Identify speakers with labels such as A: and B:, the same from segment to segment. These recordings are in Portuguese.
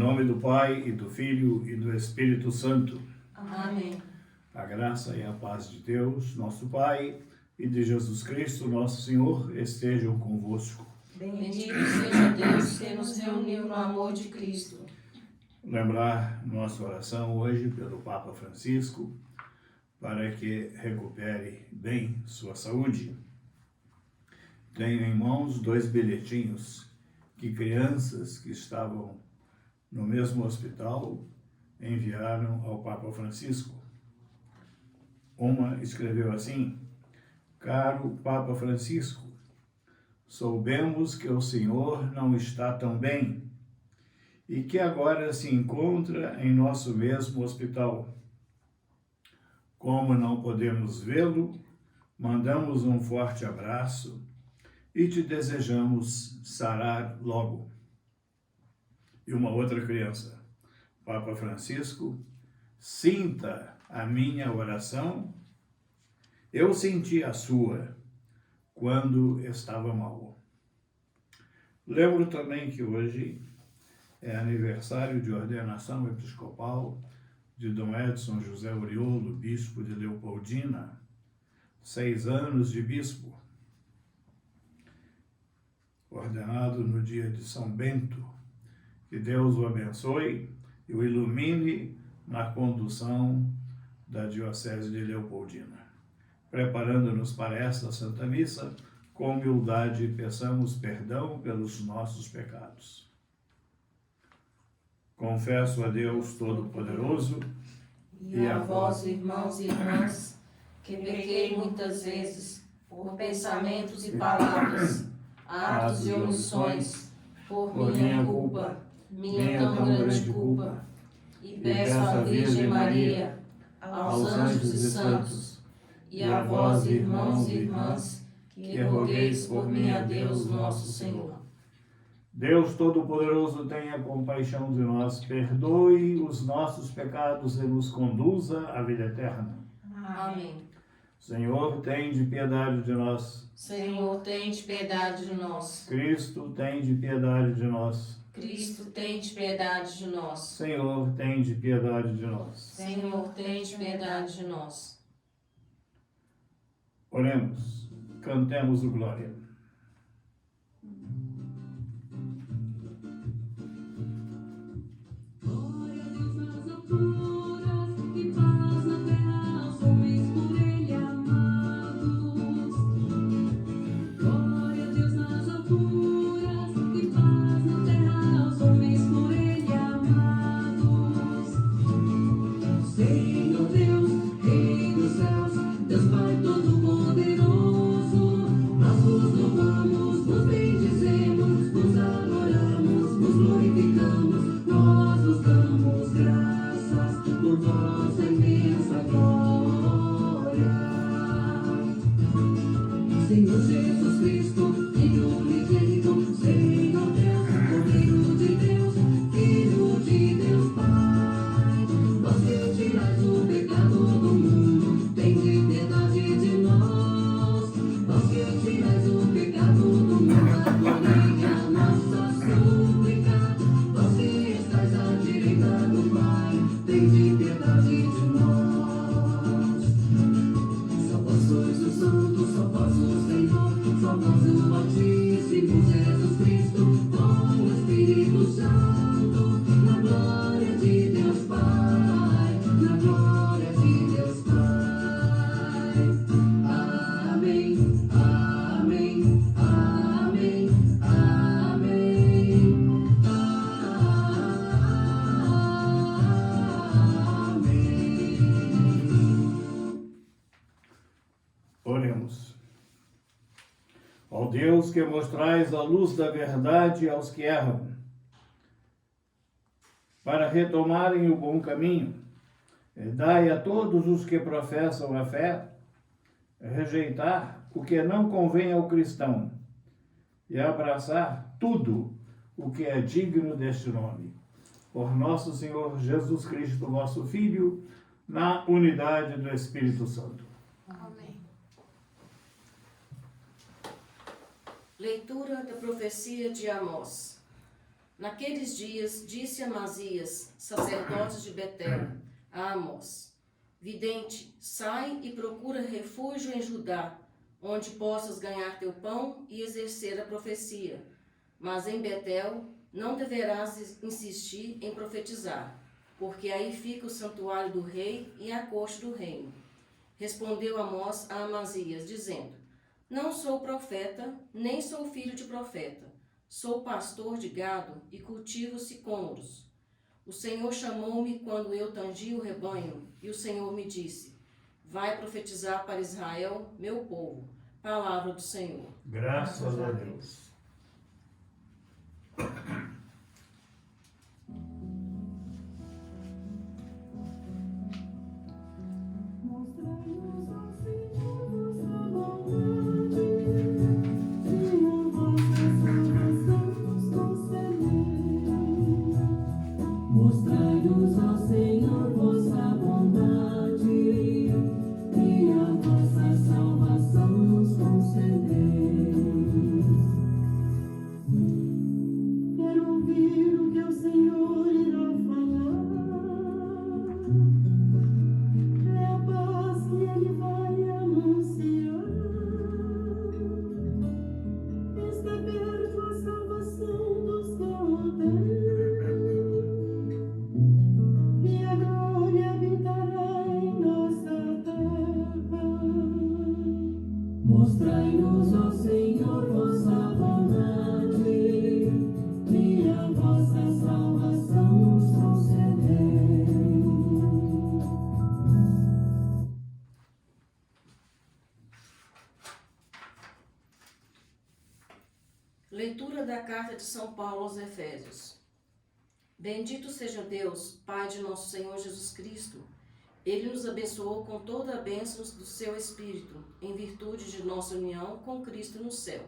A: nome do Pai, e do Filho, e do Espírito Santo.
B: Amém.
A: A graça e a paz de Deus, nosso Pai, e de Jesus Cristo, nosso Senhor, estejam convosco.
B: Bendito seja Deus que nos reuniu no amor de Cristo.
A: Lembrar nossa oração hoje pelo Papa Francisco, para que recupere bem sua saúde. Tenho em mãos 2 bilhetinhos que crianças que estavam no mesmo hospital enviaram ao Papa Francisco. Uma escreveu assim: Caro Papa Francisco, soubemos que o Senhor não está tão bem e que agora se encontra em nosso mesmo hospital. Como não podemos vê-lo, mandamos um forte abraço e te desejamos sarar logo. E uma outra criança: Papa Francisco, sinta a minha oração. Eu senti a sua quando estava mal. Lembro também que hoje é aniversário de ordenação episcopal de Dom Edson José Oriolo, bispo de Leopoldina, 6 anos de bispo, ordenado no dia de São Bento. Que Deus o abençoe e o ilumine na condução da Diocese de Leopoldina. Preparando-nos para esta Santa Missa, com humildade peçamos perdão pelos nossos pecados. Confesso a Deus Todo-Poderoso
B: E a vós, irmãos e irmãs, que pequei muitas vezes, por pensamentos e palavras, atos e omissões, por minha culpa, minha tão grande culpa, e peço à Virgem Maria, aos anjos e santos, e a vós, irmãos e irmãs, que rogueis por mim a Deus nosso Senhor.
A: Deus Todo-Poderoso, tenha compaixão de nós, perdoe os nossos pecados e nos conduza à vida eterna.
B: Amém.
A: Senhor, tende piedade de nós.
B: Senhor, tende piedade de nós.
A: Cristo, tende piedade de nós.
B: Cristo, tende piedade de nós.
A: Senhor, tende piedade de nós.
B: Senhor, tende piedade de nós.
A: Oremos, cantemos o Glória.
C: Glória a Deus nas alturas, e paz na terra aos homens por Ele amados. Glória a Deus nas alturas, e paz na terra aos homens por Ele amados. Senhor Deus, Rei dos céus, Deus Pai Todo-Poderoso, nós vos louvamos, vos bendizemos, vos adoramos, vos glorificamos, nós vos damos graças por vossa imensa glória. Senhor Jesus Cristo, Filho unigênito, Senhor Deus, Cordeiro de Deus, Filho de Deus Pai, vós que tirais o pecado do mundo, tende piedade de nós. Vós que tirais o pecado do mundo, atendei a nossa súplica. Vós que estais à direita do Pai, tende piedade de nós. Só vós sois o Santo, só vós o Senhor, só vós o Altíssimo Jesus Cristo, com o Espírito Santo, na glória de Deus Pai, na glória de Deus Pai. Amém, amém, amém, amém, amém.
A: Oremos. Ó Deus, que mostrais a luz da verdade aos que erram, para retomarem o bom caminho, dai a todos os que professam a fé rejeitar o que não convém ao cristão e abraçar tudo o que é digno deste nome. Por nosso Senhor Jesus Cristo, vosso Filho, na unidade do Espírito Santo.
B: Amém. Leitura da profecia de Amós. Naqueles dias, disse Amazias, sacerdote de Betel, a Amós: vidente, sai e procura refúgio em Judá, onde possas ganhar teu pão e exercer a profecia. Mas em Betel não deverás insistir em profetizar, porque aí fica o santuário do rei e a corte do reino. Respondeu Amós a Amazias, dizendo: não sou profeta, nem sou filho de profeta. Sou pastor de gado e cultivo sicômoros. O Senhor chamou-me quando eu tangi o rebanho, e o Senhor me disse: vai profetizar para Israel, meu povo. Palavra do Senhor.
A: Graças a Deus.
C: Mostrai-nos, ó Senhor, vossa bondade, e a vossa salvação nos concedei. Quero ouvir o que o Senhor irá falar, é a paz que Ele vai anunciar. Está perto a salvação dos que o têm. E a glória habitará em nossa terra. Mostrai-nos, ó Senhor, vossa bondade, e a vossa salvação nos concedei.
B: Leitura da carta de São Paulo aos Efésios. Bendito seja Deus, Pai de nosso Senhor Jesus Cristo. Ele nos abençoou com toda a bênção do seu Espírito, em virtude de nossa união com Cristo no céu.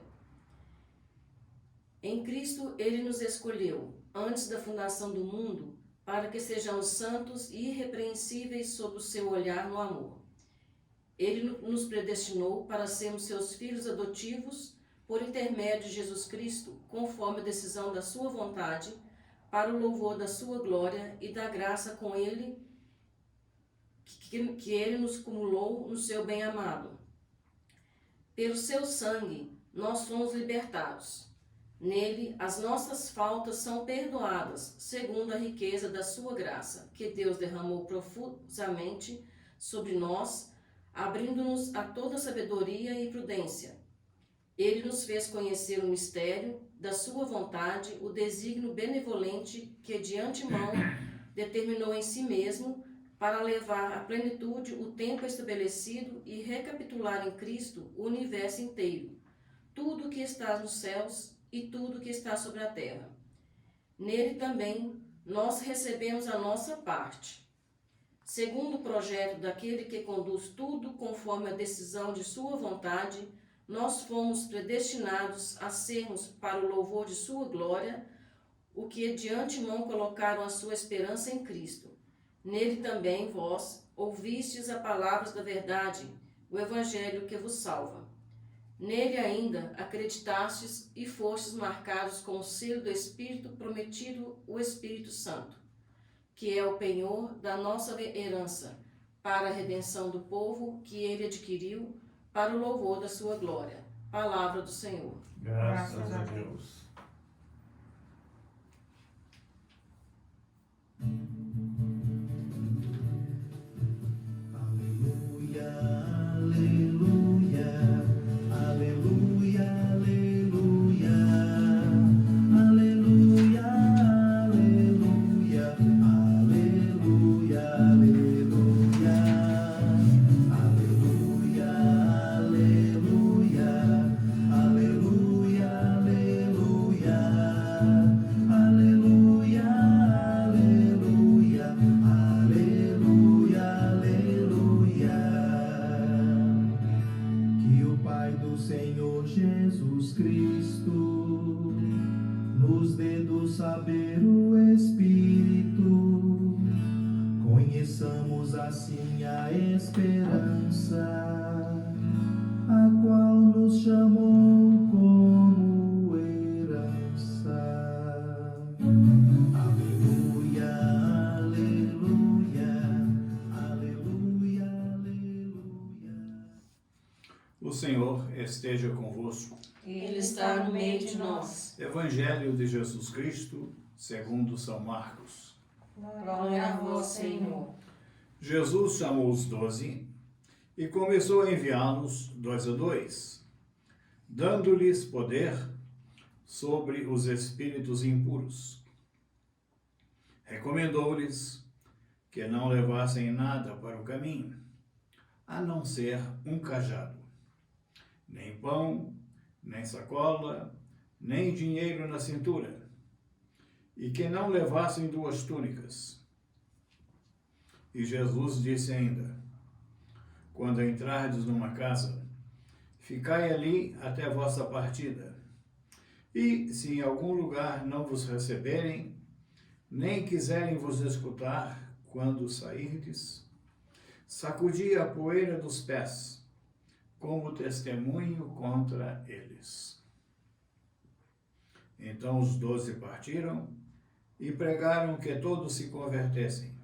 B: Em Cristo ele nos escolheu, antes da fundação do mundo, para que sejamos santos e irrepreensíveis sob o seu olhar no amor. Ele nos predestinou para sermos seus filhos adotivos, por intermédio de Jesus Cristo, conforme a decisão da sua vontade, para o louvor da sua glória e da graça com ele, que ele nos cumulou no seu bem-amado. Pelo seu sangue, nós somos libertados. Nele, as nossas faltas são perdoadas, segundo a riqueza da sua graça, que Deus derramou profusamente sobre nós, abrindo-nos a toda sabedoria e prudência. Ele nos fez conhecer o mistério da sua vontade, o desígnio benevolente que de antemão determinou em si mesmo para levar à plenitude o tempo estabelecido e recapitular em Cristo o universo inteiro, tudo o que está nos céus e tudo o que está sobre a terra. Nele também nós recebemos a nossa parte. Segundo o projeto daquele que conduz tudo conforme a decisão de sua vontade, nós fomos predestinados a sermos, para o louvor de sua glória, o que de antemão colocaram a sua esperança em Cristo. Nele também vós ouvistes a palavra da verdade, o evangelho que vos salva. Nele ainda acreditastes e fostes marcados com o selo do Espírito prometido, o Espírito Santo, que é o penhor da nossa herança, para a redenção do povo que ele adquiriu, para o louvor da sua glória. Palavra do Senhor.
A: Graças a Deus.
C: Aleluia, aleluia, aleluia, aleluia, aleluia, aleluia, aleluia, aleluia, aleluia, aleluia, aleluia, aleluia, aleluia, aleluia, aleluia, aleluia. Que o Pai do Senhor Jesus Cristo nos dê do saber o Espírito, conheçamos assim a esperança, a qual nos chamou como herança.
A: O Senhor esteja convosco.
B: Ele está no meio de nós.
A: Evangelho de Jesus Cristo, segundo São Marcos.
B: Glória a vós, Senhor.
A: Jesus chamou os 12 e começou a enviá-los 2 a 2, dando-lhes poder sobre os espíritos impuros. Recomendou-lhes que não levassem nada para o caminho, a não ser um cajado, nem pão, nem sacola, nem dinheiro na cintura, e que não levassem 2 túnicas. E Jesus disse ainda: quando entrardes numa casa, ficai ali até a vossa partida. E se em algum lugar não vos receberem, nem quiserem vos escutar quando sairdes, sacudi a poeira dos pés, como testemunho contra eles. Então os 12 partiram e pregaram que todos se convertessem.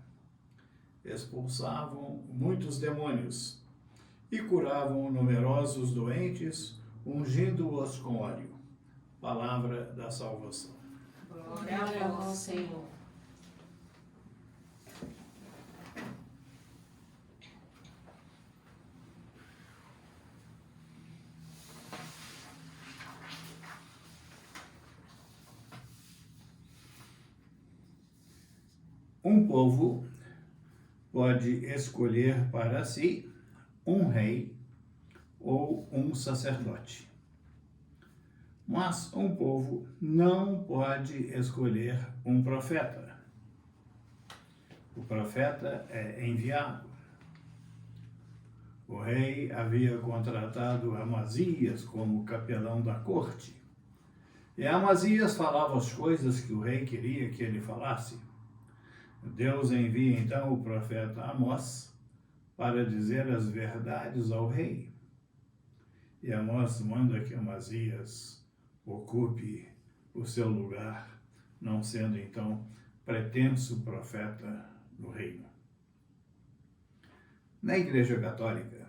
A: Expulsavam muitos demônios e curavam numerosos doentes, ungindo-os com óleo. Palavra da salvação.
B: Glória a vós, Senhor.
A: Um povo pode escolher para si um rei ou um sacerdote. Mas um povo não pode escolher um profeta. O profeta é enviado. O rei havia contratado Amazias como capelão da corte. E Amazias falava as coisas que o rei queria que ele falasse. Deus envia então o profeta Amós para dizer as verdades ao rei. E Amós manda que Amazias ocupe o seu lugar, não sendo então pretenso profeta do reino. Na Igreja Católica,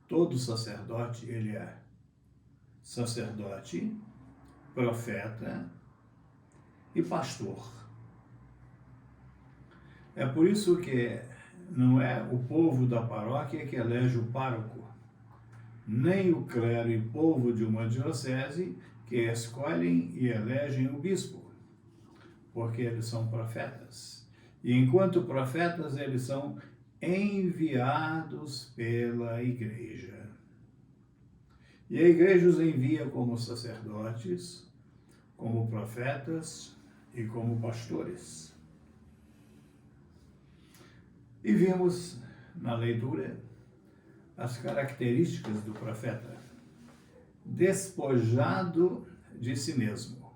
A: todo sacerdote, ele é sacerdote, profeta e pastor. É por isso que não é o povo da paróquia que elege o pároco, nem o clero e povo de uma diocese que escolhem e elegem o bispo, porque eles são profetas. E enquanto profetas, eles são enviados pela igreja. E a igreja os envia como sacerdotes, como profetas e como pastores. E vimos na leitura as características do profeta: despojado de si mesmo.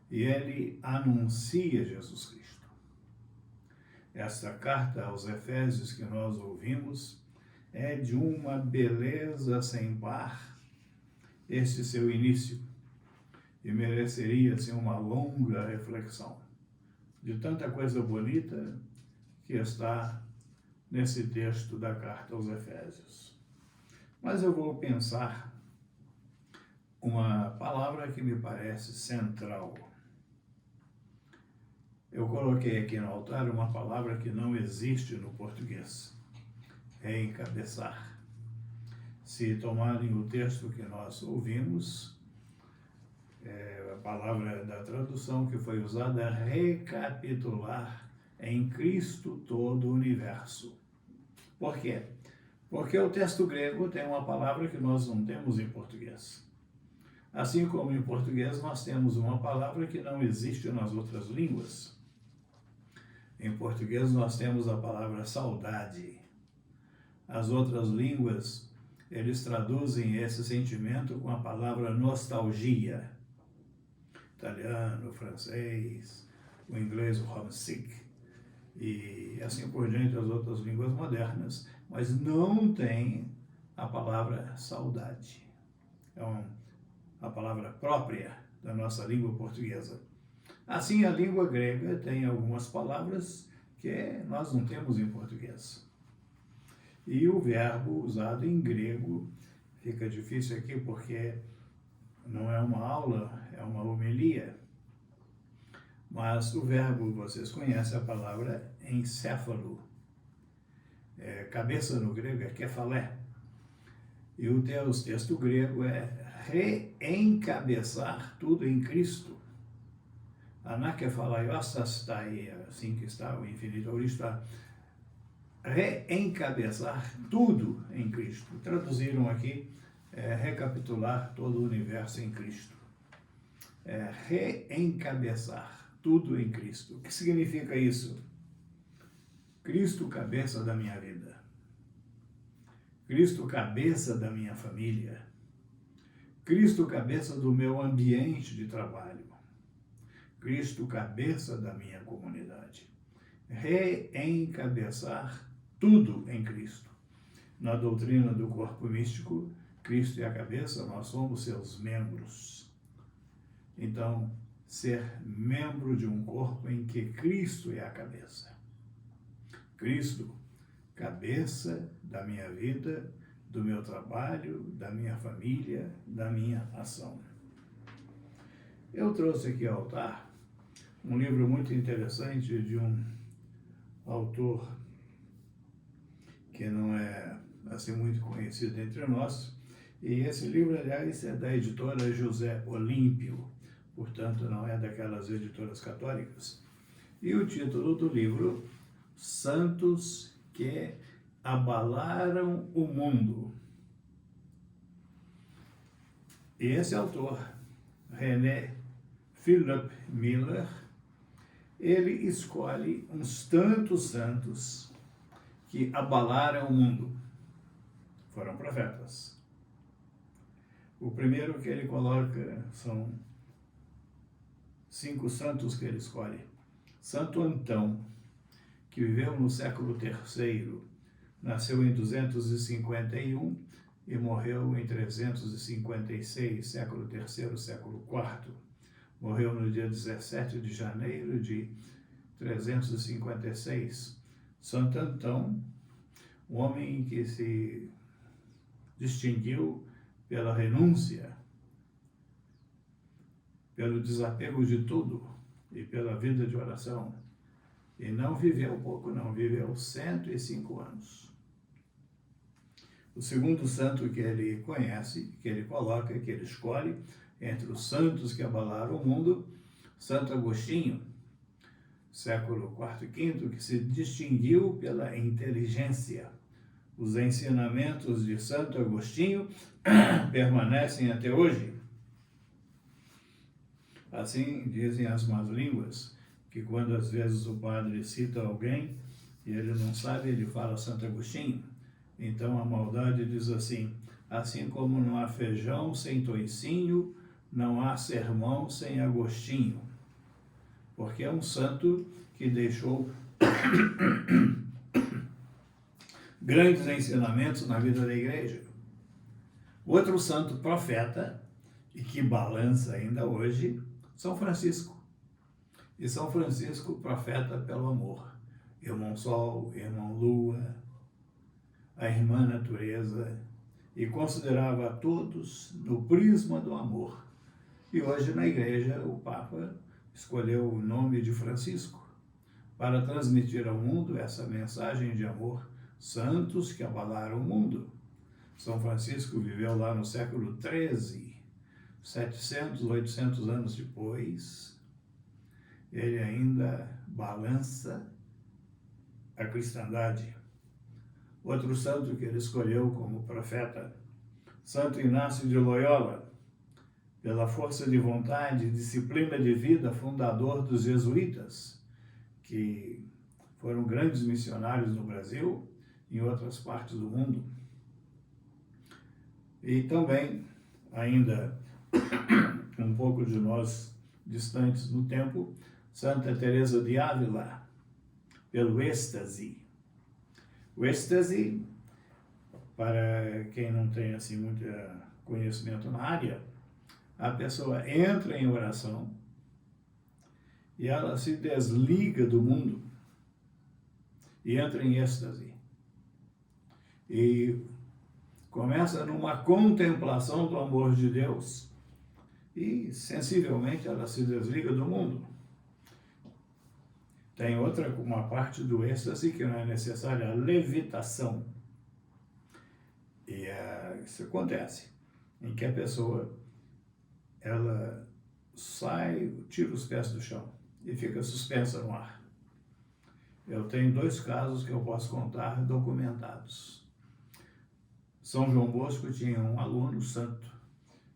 A: E ele anuncia Jesus Cristo. Esta carta aos Efésios que nós ouvimos é de uma beleza sem par, este seu início, e mereceria ser uma longa reflexão de tanta coisa bonita que está nesse texto da carta aos Efésios. Mas eu vou pensar uma palavra que me parece central. Eu coloquei aqui no altar uma palavra que não existe no português: reencabeçar. Se tomarem o texto que nós ouvimos, a palavra da tradução que foi usada é recapitular em Cristo todo o universo. Por quê? Porque o texto grego tem uma palavra que nós não temos em português. Assim como em português nós temos uma palavra que não existe nas outras línguas. Em português nós temos a palavra saudade. As outras línguas, eles traduzem esse sentimento com a palavra nostalgia. Italiano, francês, o inglês, o homesick, e assim por diante as outras línguas modernas, mas não tem a palavra saudade. É a palavra própria da nossa língua portuguesa. Assim, a língua grega tem algumas palavras que nós não temos em português. E o verbo usado em grego, fica difícil aqui porque não é uma aula, é uma homilia. Mas o verbo, vocês conhecem a palavra encéfalo. Cabeça no grego é kefalé. E o texto grego é reencabeçar tudo em Cristo. Anakefalaiosastai, assim que está o infinito, ou está reencabeçar tudo em Cristo. Traduziram aqui, recapitular todo o universo em Cristo. Reencabeçar tudo em Cristo. O que significa isso? Cristo, cabeça da minha vida. Cristo, cabeça da minha família. Cristo, cabeça do meu ambiente de trabalho. Cristo, cabeça da minha comunidade. Reencabeçar tudo em Cristo. Na doutrina do corpo místico, Cristo é a cabeça, nós somos seus membros. Então, ser membro de um corpo em que Cristo é a cabeça. Cristo, cabeça da minha vida, do meu trabalho, da minha família, da minha ação. Eu trouxe aqui ao altar um livro muito interessante de um autor que não é assim muito conhecido entre nós, e esse livro, aliás, é da editora José Olímpio, portanto não é daquelas editoras católicas. E o título do livro, Santos que abalaram o mundo. E esse autor, René Philipp Miller, ele escolhe uns tantos santos que abalaram o mundo. Foram profetas. O primeiro que ele coloca são 5 santos que ele escolhe. Santo Antão, que viveu no século III, nasceu em 251 e morreu em 356, século III, século IV. Morreu no dia 17 de janeiro de 356. Santo Antão, um homem que se distinguiu pela renúncia, pelo desapego de tudo e pela vida de oração. E não viveu pouco, não, viveu 105 anos. O segundo santo que ele conhece, que ele coloca, que ele escolhe, entre os santos que abalaram o mundo, Santo Agostinho, século IV e V, que se distinguiu pela inteligência. Os ensinamentos de Santo Agostinho permanecem até hoje. Assim dizem as más línguas, que quando às vezes o padre cita alguém e ele não sabe, ele fala Santo Agostinho. Então a maldade diz assim: assim como não há feijão sem toicinho, não há sermão sem Agostinho. Porque é um santo que deixou grandes ensinamentos na vida da igreja. Outro santo profeta, e que balança ainda hoje, São Francisco. E São Francisco, profeta pelo amor. Irmão Sol, irmão Lua, a irmã Natureza, e considerava a todos no prisma do amor. E hoje na igreja o Papa escolheu o nome de Francisco para transmitir ao mundo essa mensagem de amor. Santos que abalaram o mundo. São Francisco viveu lá no século XIII, 700, 800 anos depois. Ele ainda balança a cristandade. Outro santo que ele escolheu como profeta, Santo Inácio de Loyola, pela força de vontade e disciplina de vida, fundador dos jesuítas, que foram grandes missionários no Brasil e em outras partes do mundo. E também, ainda um pouco de nós distantes no tempo, Santa Teresa de Ávila, pelo êxtase. O êxtase, para quem não tem assim muito conhecimento na área, a pessoa entra em oração e ela se desliga do mundo e entra em êxtase. e começa numa contemplação do amor de Deus e, sensivelmente, ela se desliga do mundo. Tem uma parte do êxtase que não é necessária, a levitação. E isso acontece, em que a pessoa, ela sai, tira os pés do chão e fica suspensa no ar. Eu tenho 2 casos que eu posso contar documentados. São João Bosco tinha um aluno santo,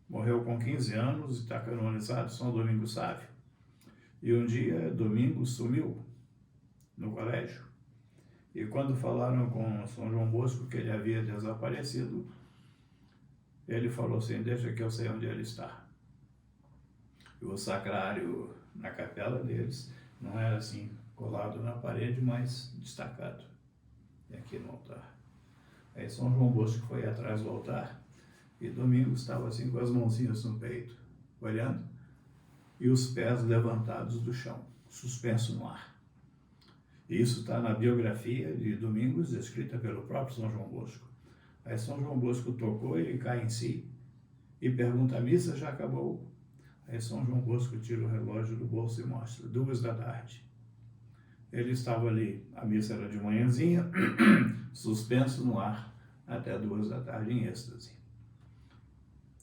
A: morreu com 15 anos e está canonizado, São Domingos Sávio. E um dia, Domingos sumiu no colégio. E quando falaram com São João Bosco que ele havia desaparecido, ele falou assim: deixa que eu sei onde ele está. E o sacrário na capela deles não era assim, colado na parede, mas destacado. E aqui no altar. Aí São João Bosco foi atrás do altar e Domingos estava assim com as mãozinhas no peito, olhando, e os pés levantados do chão, suspenso no ar. E isso está na biografia de Domingos, escrita pelo próprio São João Bosco. Aí São João Bosco tocou, ele cai em si e pergunta: a missa já acabou? Aí São João Bosco tira o relógio do bolso e mostra, 2 da tarde. Ele estava ali, a missa era de manhãzinha, suspenso no ar, até 2 da tarde em êxtase.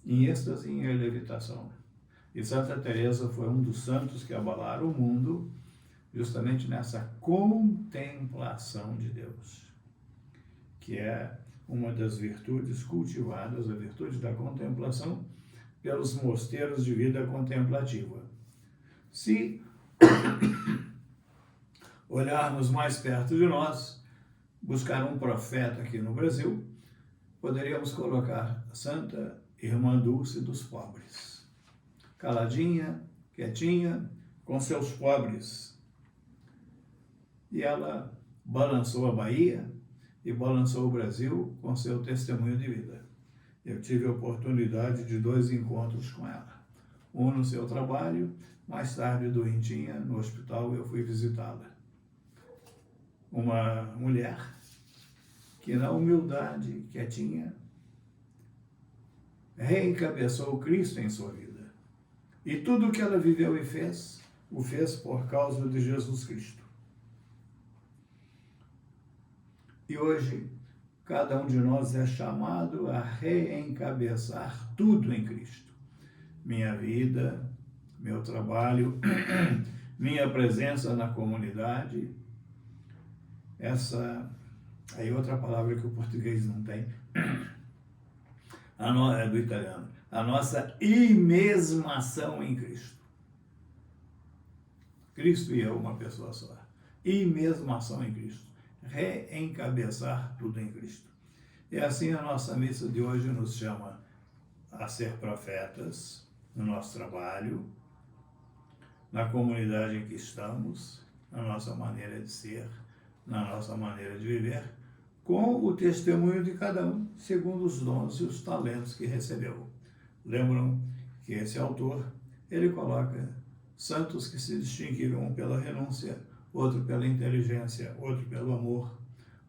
A: Em êxtase e em levitação. E Santa Teresa foi um dos santos que abalaram o mundo, justamente nessa contemplação de Deus, que é uma das virtudes cultivadas, a virtude da contemplação, pelos mosteiros de vida contemplativa. Se olharmos mais perto de nós, buscar um profeta aqui no Brasil, poderíamos colocar Santa Irmã Dulce dos pobres. Caladinha, quietinha, com seus pobres. E ela balançou a Bahia e balançou o Brasil com seu testemunho de vida. Eu tive a oportunidade de 2 encontros com ela. Um no seu trabalho, mais tarde doentinha, no hospital, eu fui visitá-la. Uma mulher que na humildade, quietinha, reencabeçou Cristo em sua vida. E tudo o que ela viveu e fez, o fez por causa de Jesus Cristo. E hoje, cada um de nós é chamado a reencabeçar tudo em Cristo. Minha vida, meu trabalho, minha presença na comunidade. Aí outra palavra que o português não tem, é do italiano, a nossa imesmação em Cristo. Cristo e eu, uma pessoa só. Imesmação em Cristo. Reencabeçar tudo em Cristo. E assim a nossa missa de hoje nos chama a ser profetas no nosso trabalho, na comunidade em que estamos, na nossa maneira de ser, na nossa maneira de viver, com o testemunho de cada um, segundo os dons e os talentos que recebeu. Lembram que esse autor, ele coloca santos que se distinguiram, um pela renúncia, outro pela inteligência, outro pelo amor,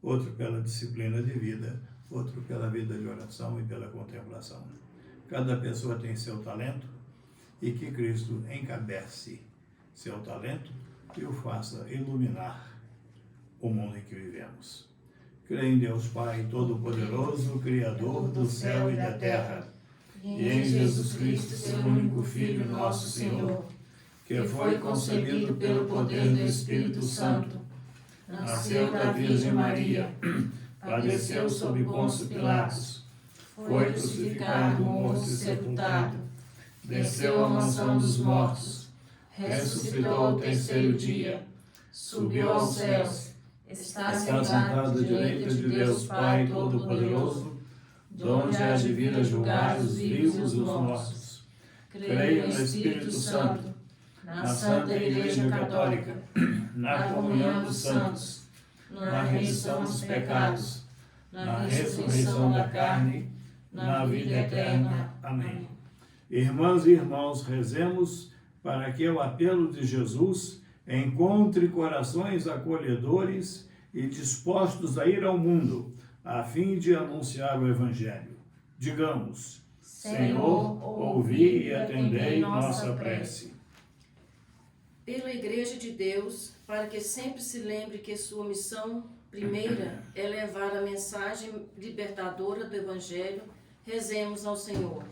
A: outro pela disciplina de vida, outro pela vida de oração e pela contemplação. Cada pessoa tem seu talento e que Cristo encabece seu talento e o faça iluminar o mundo em que vivemos. Creio em Deus Pai Todo-Poderoso, Criador do céu e da terra, e em Jesus Cristo, seu único Filho, nosso Senhor, que foi concebido pelo poder do Espírito Santo, nasceu da Virgem Maria, padeceu sob Pôncio Pilatos, foi crucificado, morto e sepultado, desceu à mansão dos mortos, ressuscitou ao 3º dia, subiu aos céus, está sentado à direita de Deus Pai Todo-Poderoso, donde há de vir a julgar os vivos e os mortos. Creio no Espírito Santo, na Santa Igreja Católica, na comunhão dos santos, na remissão dos pecados, na ressurreição da carne, na vida eterna. Amém. Irmãs e irmãos, rezemos para que o apelo de Jesus encontre corações acolhedores e dispostos a ir ao mundo, a fim de anunciar o Evangelho. Digamos:
B: Senhor,
A: ouvi e atendei nossa prece.
B: Pela Igreja de Deus, para que sempre se lembre que sua missão primeira é levar a mensagem libertadora do Evangelho, rezemos ao Senhor.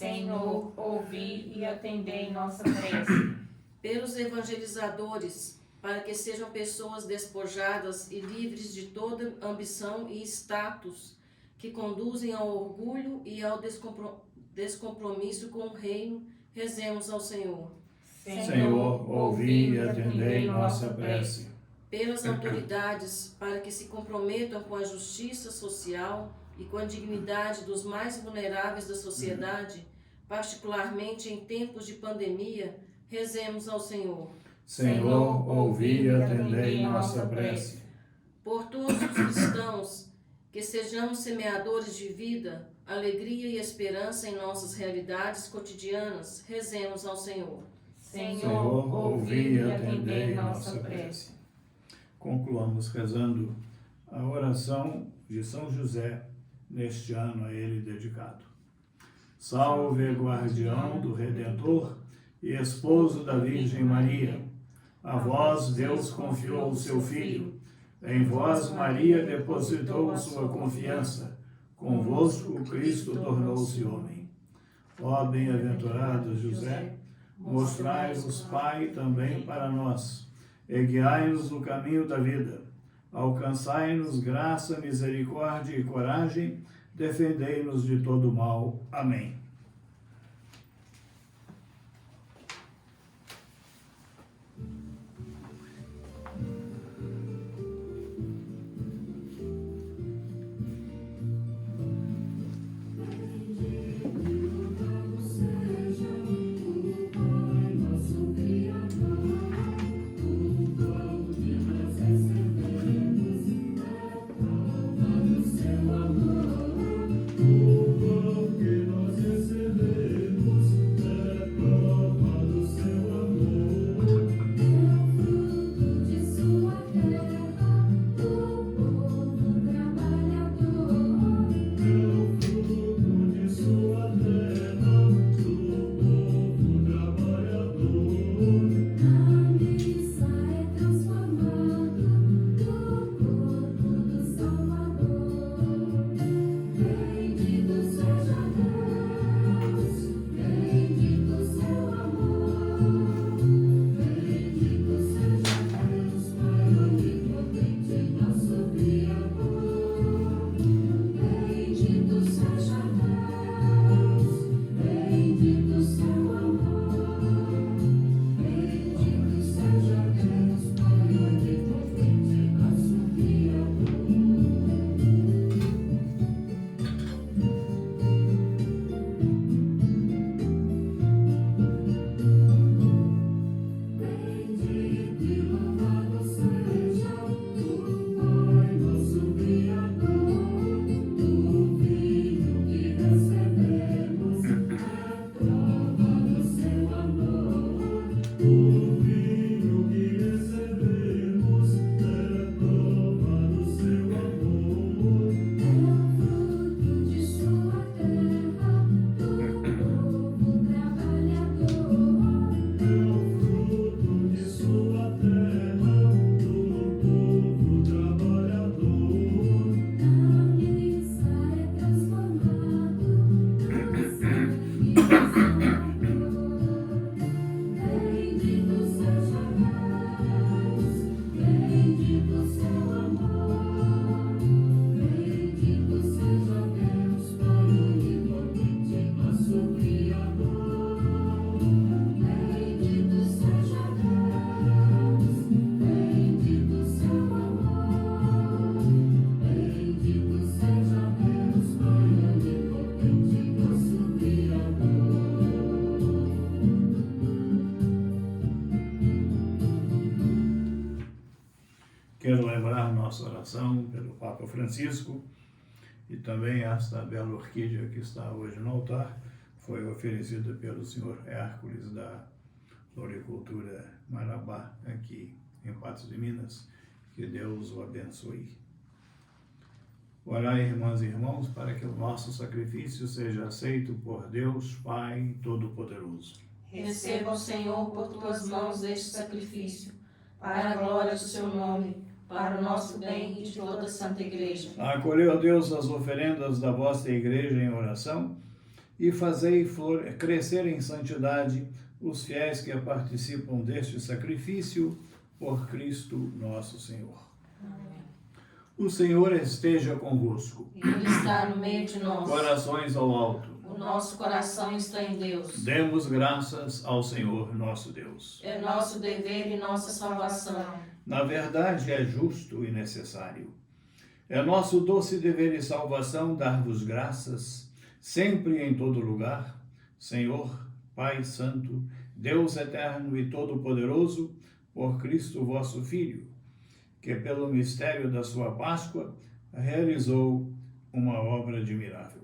D: Senhor, ouvi e atendei nossa prece.
B: Pelos evangelizadores, para que sejam pessoas despojadas e livres de toda ambição e status que conduzem ao orgulho e ao descompromisso com o reino, rezemos ao Senhor.
A: Senhor, ouvi e atendei nossa prece.
B: Pelas autoridades, para que se comprometam com a justiça social e com a dignidade dos mais vulneráveis da sociedade, particularmente em tempos de pandemia, rezemos ao Senhor.
A: Senhor, ouvi e atendei nossa prece.
B: Por todos os cristãos, que sejamos semeadores de vida, alegria e esperança em nossas realidades cotidianas, rezemos ao Senhor.
D: Senhor, ouvi e atendei nossa prece.
A: Concluamos rezando a oração de São José, neste ano a ele dedicado. Salve, guardião do Redentor e esposo da Virgem Maria. A vós Deus confiou o seu Filho. Em vós Maria depositou sua confiança. Convosco Cristo tornou-se homem. Ó bem-aventurado José, mostrai-vos Pai também para nós, e guiai-nos no caminho da vida. Alcançai-nos graça, misericórdia e coragem, defendei-nos de todo mal. Amém. Quero lembrar nossa oração pelo Papa Francisco e também esta bela orquídea que está hoje no altar foi oferecida pelo senhor Hércules da Floricultura Marabá, aqui em Patos de Minas. Que Deus o abençoe. Orai, irmãs e irmãos, para que o nosso sacrifício seja aceito por Deus, Pai Todo-Poderoso.
B: Receba, Senhor, por tuas mãos este sacrifício, para a glória do seu nome, para o nosso bem e de toda a Santa Igreja.
A: Acolheu, Deus, as oferendas da vossa Igreja em oração e fazei crescer em santidade os fiéis que participam deste sacrifício por Cristo nosso Senhor. O Senhor esteja convosco.
B: Ele está no meio de nós.
A: Corações ao alto.
B: O nosso coração está em Deus.
A: Demos graças ao Senhor nosso Deus.
B: É nosso dever e nossa salvação.
A: Na verdade, é justo e necessário. É nosso doce dever e salvação dar-vos graças, sempre e em todo lugar, Senhor, Pai Santo, Deus eterno e todo-poderoso, por Cristo vosso Filho, que pelo mistério da sua Páscoa realizou uma obra admirável.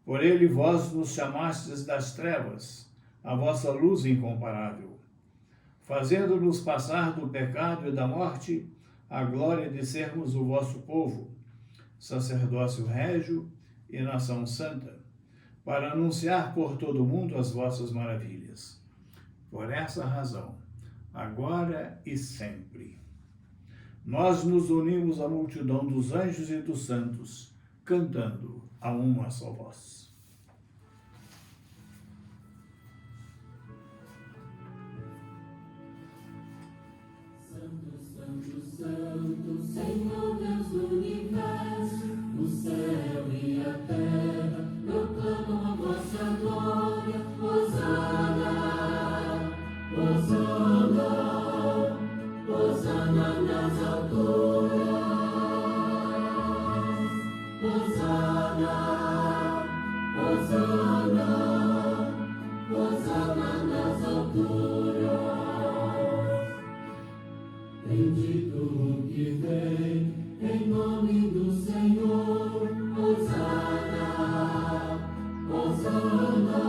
A: Por ele vós nos chamastes das trevas, a vossa luz incomparável, fazendo-nos passar do pecado e da morte a glória de sermos o vosso povo, sacerdócio régio e nação santa, para anunciar por todo o mundo as vossas maravilhas. Por essa razão, agora e sempre, nós nos unimos à multidão dos anjos e dos santos, cantando a uma só voz.
C: Santo, Santo, Santo, Senhor Deus do universo, o céu e a terra proclamam a vossa glória. Hosana, Hosana, Hosana nas alturas. Hosana, Hosana, Hosana nas alturas. Bendito o que vem, em nome do Senhor. Hosana, Hosana,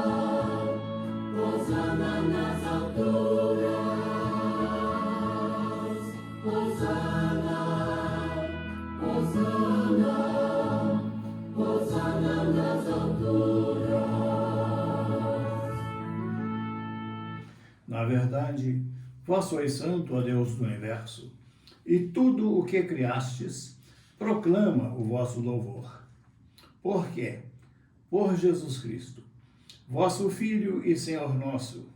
C: Hosana nas alturas. Hosana, Hosana, Hosana nas alturas.
A: Na verdade, vós sois santo, ó Deus do universo, e tudo o que criastes proclama o vosso louvor. Por quê? Por Jesus Cristo, vosso Filho e Senhor nosso,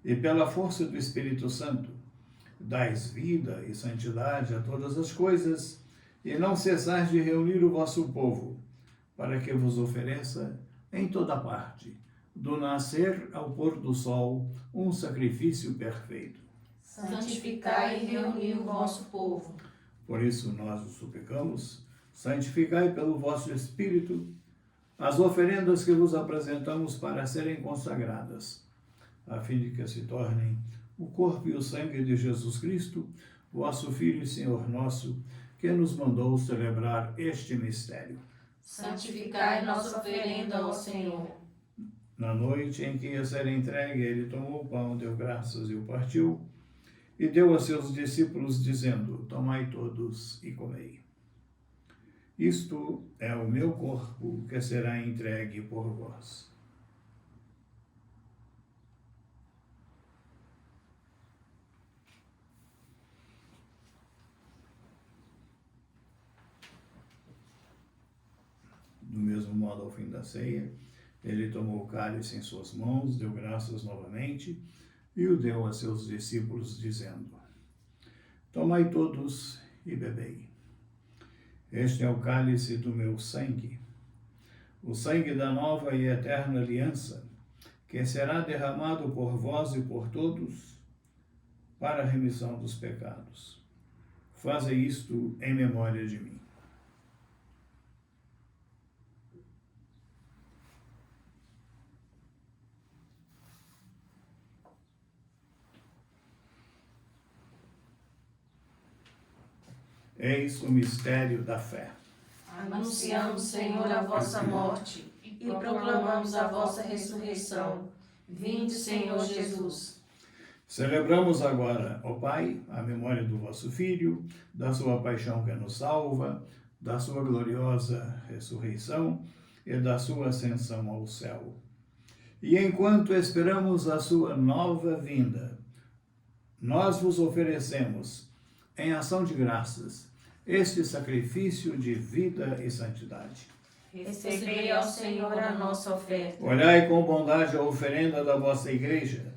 A: e pela força do Espírito Santo, dais vida e santidade a todas as coisas, e não cessais de reunir o vosso povo, para que vos ofereça em toda parte, do nascer ao pôr do sol, um sacrifício perfeito.
B: Santificai e reuni o vosso povo.
A: Por isso nós os suplicamos, santificai pelo vosso Espírito as oferendas que vos apresentamos para serem consagradas, a fim de que se tornem o corpo e o sangue de Jesus Cristo, vosso Filho e Senhor nosso, que nos mandou celebrar este mistério.
B: Santificai nossa oferenda ao Senhor.
A: Na noite em que ia ser entregue, ele tomou o pão, deu graças e o partiu, e deu a seus discípulos, dizendo: tomai todos e comei. Isto é o meu corpo, que será entregue por vós. Do mesmo modo, ao fim da ceia, ele tomou o cálice em suas mãos, deu graças novamente e o deu a seus discípulos, dizendo: tomai todos e bebei. Este é o cálice do meu sangue, o sangue da nova e eterna aliança, que será derramado por vós e por todos para a remissão dos pecados. Fazei isto em memória de mim. Eis o mistério da fé.
B: Anunciamos, Senhor, a vossa morte e proclamamos a vossa ressurreição. Vinde, Senhor Jesus.
A: Celebramos agora, ó Pai, a memória do vosso Filho, da sua paixão que nos salva, da sua gloriosa ressurreição e da sua ascensão ao céu. E enquanto esperamos a sua nova vinda, nós vos oferecemos, em ação de graças, este sacrifício de vida e santidade.
B: Recebei ao Senhor a nossa oferta.
A: Olhai com bondade a oferenda da vossa igreja.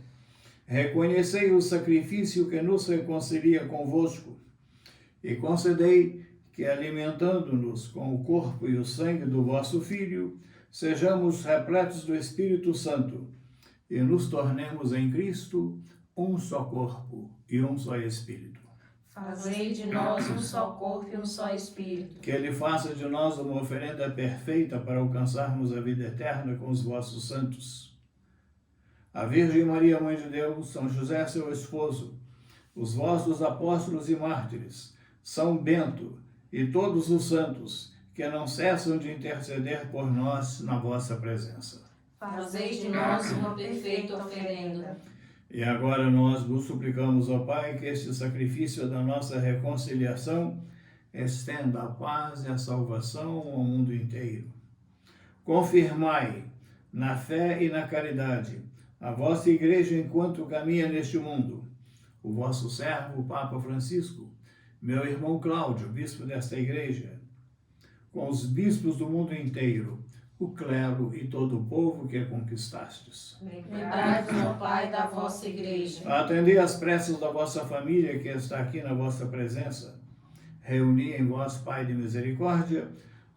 A: Reconhecei o sacrifício que nos reconcilia convosco e concedei que, alimentando-nos com o corpo e o sangue do vosso Filho, sejamos repletos do Espírito Santo e nos tornemos em Cristo um só corpo e um só Espírito.
B: Fazei de nós um só corpo e um só Espírito.
A: Que Ele faça de nós uma oferenda perfeita para alcançarmos a vida eterna com os vossos santos. A Virgem Maria, Mãe de Deus, São José, seu esposo, os vossos apóstolos e mártires, São Bento e todos os santos, que não cessam de interceder por nós na vossa presença.
B: Fazei de nós uma perfeita oferenda.
A: E agora nós vos suplicamos, ó Pai, que este sacrifício da nossa reconciliação estenda a paz e a salvação ao mundo inteiro. Confirmai na fé e na caridade a vossa Igreja enquanto caminha neste mundo. O vosso servo, o Papa Francisco, meu irmão Cláudio, bispo desta Igreja, com os bispos do mundo inteiro, o clero e todo o povo que conquistastes.
B: Lembrai-vos, ó Pai, da vossa Igreja.
A: Atendei as preces da vossa família que está aqui na vossa presença. Reuni em vós, Pai de misericórdia,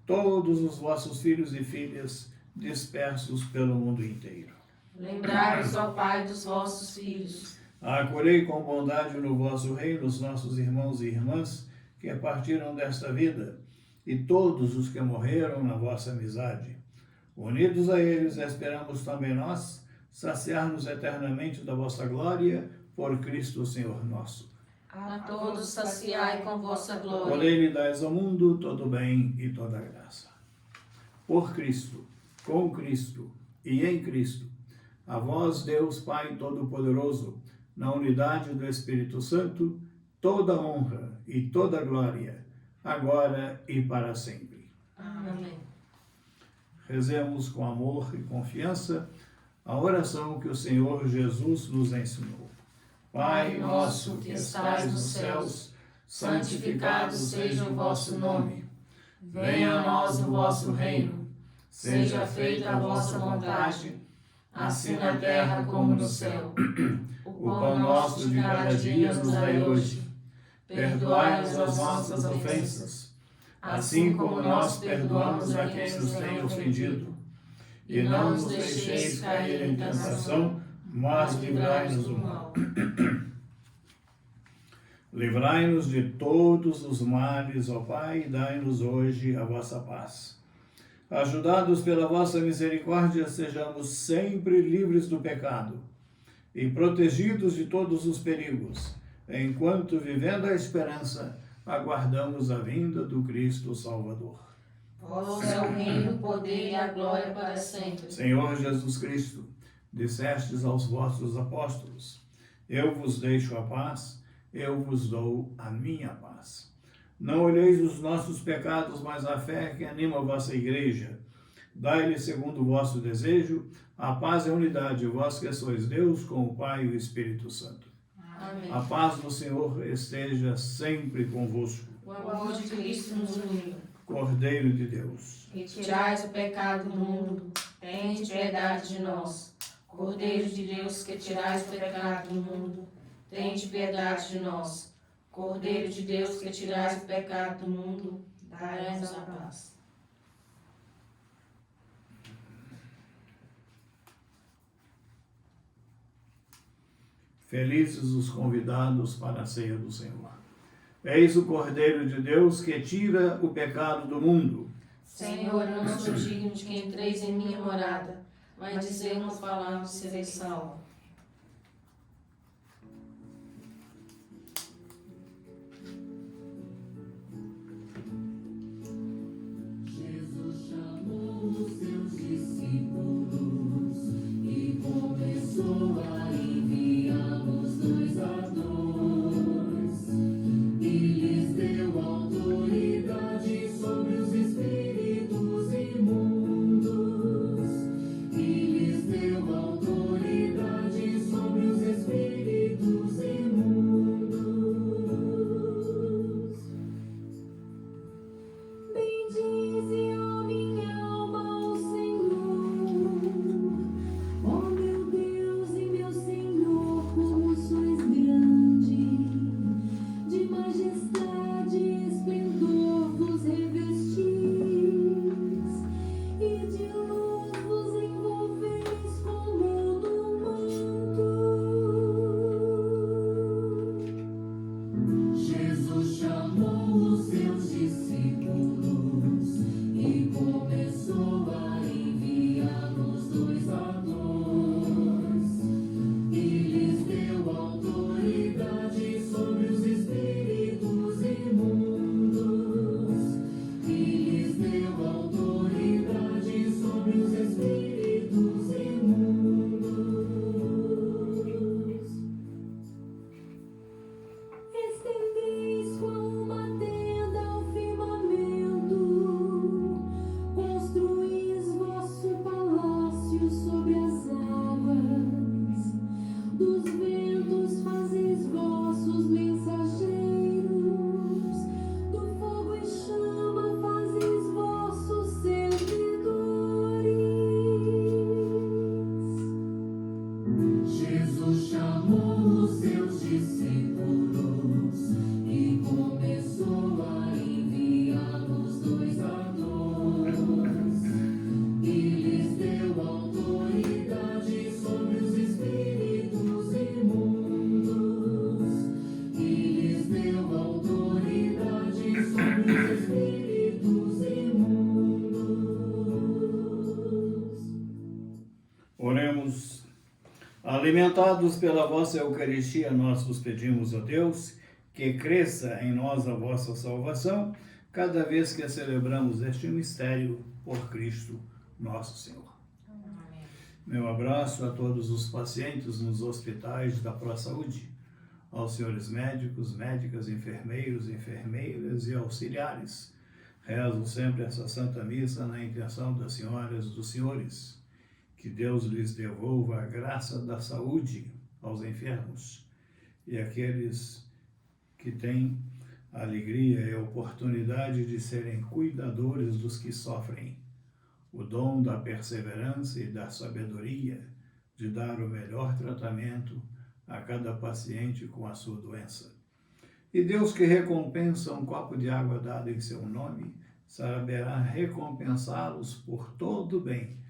A: todos os vossos filhos e filhas dispersos pelo mundo inteiro.
B: Lembrai-vos, ó Pai, dos vossos filhos.
A: Acolhei com bondade no vosso reino os nossos irmãos e irmãs que partiram desta vida e todos os que morreram na vossa amizade. Unidos a eles, esperamos também nós saciar-nos eternamente da vossa glória por Cristo Senhor nosso.
B: A todos saciai com vossa
A: Por
B: glória.
A: Ele dais ao mundo todo bem e toda graça. Por Cristo, com Cristo e em Cristo, a vós, Deus Pai Todo-Poderoso, na unidade do Espírito Santo, toda honra e toda glória, agora e para sempre.
B: Amém.
A: Rezemos com amor e confiança a oração que o Senhor Jesus nos ensinou. Pai nosso que estais nos céus, santificado seja o vosso nome. Venha a nós o vosso reino. Seja feita a vossa vontade, assim na terra como no céu. O pão nosso de cada dia nos dai hoje. Perdoai-nos as nossas ofensas, assim como nós perdoamos a quem nos tem ofendido. E não nos deixeis cair em tentação, mas livrai-nos do mal. Livrai-nos de todos os males, ó Pai, e dai-nos hoje a vossa paz. Ajudados pela vossa misericórdia, sejamos sempre livres do pecado e protegidos de todos os perigos, enquanto, vivendo a esperança, aguardamos a vinda do Cristo Salvador.
B: Vosso é o reino, o poder e a glória para sempre.
A: Senhor Jesus Cristo, dissestes aos vossos apóstolos: eu vos deixo a paz, eu vos dou a minha paz. Não olheis os nossos pecados, mas a fé que anima a vossa igreja. Dai-lhe, segundo o vosso desejo, a paz e a unidade, vós que sois Deus, com o Pai e o Espírito Santo.
B: Amém.
A: A paz do Senhor esteja sempre convosco.
B: O amor de Cristo nos uniu.
A: Cordeiro de Deus,
B: Retirais o pecado do mundo, tende piedade de nós. Cordeiro de Deus, que tirais o pecado do mundo, tende piedade de nós. Cordeiro de Deus, que tirais o pecado do mundo, dai-nos a paz.
A: felizes os convidados para a ceia do Senhor. Eis o Cordeiro de Deus que tira o pecado do mundo.
B: Senhor, eu não sou digno de que entreis em minha morada, mas dizei uma palavra e serei salvo.
C: Jesus chamou os seus discípulos e começou a enviá-los 2 a 2 e lhes deu autoridade sobre
A: Oremos. Alimentados pela vossa Eucaristia, nós vos pedimos, ó Deus, que cresça em nós a vossa salvação, cada vez que celebramos este mistério por Cristo nosso Senhor.
B: Amém.
A: Meu abraço a todos os pacientes nos hospitais da ProSaúde, aos senhores médicos, médicas, enfermeiros, enfermeiras e auxiliares. Rezo sempre essa Santa Missa na intenção das senhoras e dos senhores. Que Deus lhes devolva a graça da saúde aos enfermos e aqueles que têm a alegria e a oportunidade de serem cuidadores dos que sofrem, o dom da perseverança e da sabedoria de dar o melhor tratamento a cada paciente com a sua doença. E Deus, que recompensa um copo de água dada em seu nome, saberá recompensá-los por todo o bem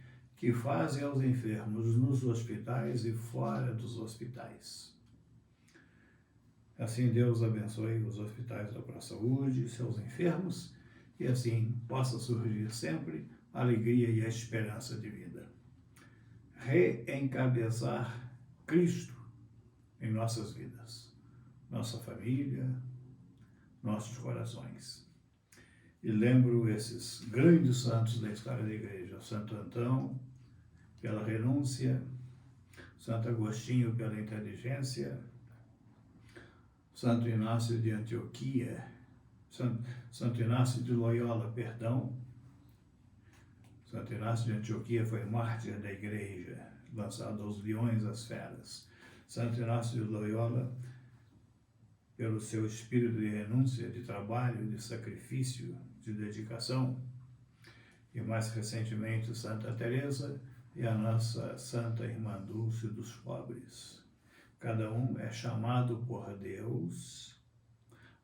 A: que fazem aos enfermos nos hospitais e fora dos hospitais. Assim Deus abençoe os hospitais da ProSaúde, seus enfermos, e assim possa surgir sempre a alegria e a esperança de vida. Reencabeçar Cristo em nossas vidas, nossa família, nossos corações. E lembro esses grandes santos da história da Igreja, Santo Antão, pela renúncia, Santo Agostinho pela inteligência, Santo Inácio de Antioquia, Santo Inácio de Loyola, perdão. Santo Inácio de Antioquia foi mártir da Igreja, lançado aos leões, às feras. Santo Inácio de Loyola, pelo seu espírito de renúncia, de trabalho, de sacrifício, de dedicação. E mais recentemente, Santa Teresa e a nossa Santa Irmã Dulce dos Pobres. Cada um é chamado por Deus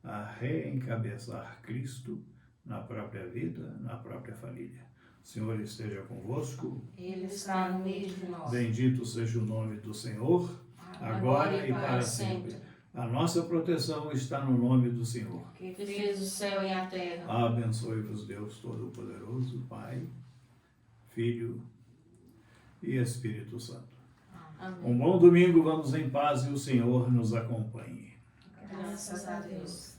A: a reencabeçar Cristo na própria vida, na própria família. O Senhor esteja convosco.
B: Ele está no meio de nós.
A: Bendito seja o nome do Senhor, agora e para sempre. A nossa proteção está no nome do Senhor.
B: Que fez o céu e a terra.
A: Abençoe-vos Deus Todo-Poderoso, Pai, Filho e Espírito Santo.
B: Amém.
A: Um bom domingo, vamos em paz e o Senhor nos acompanhe.
B: Graças a Deus.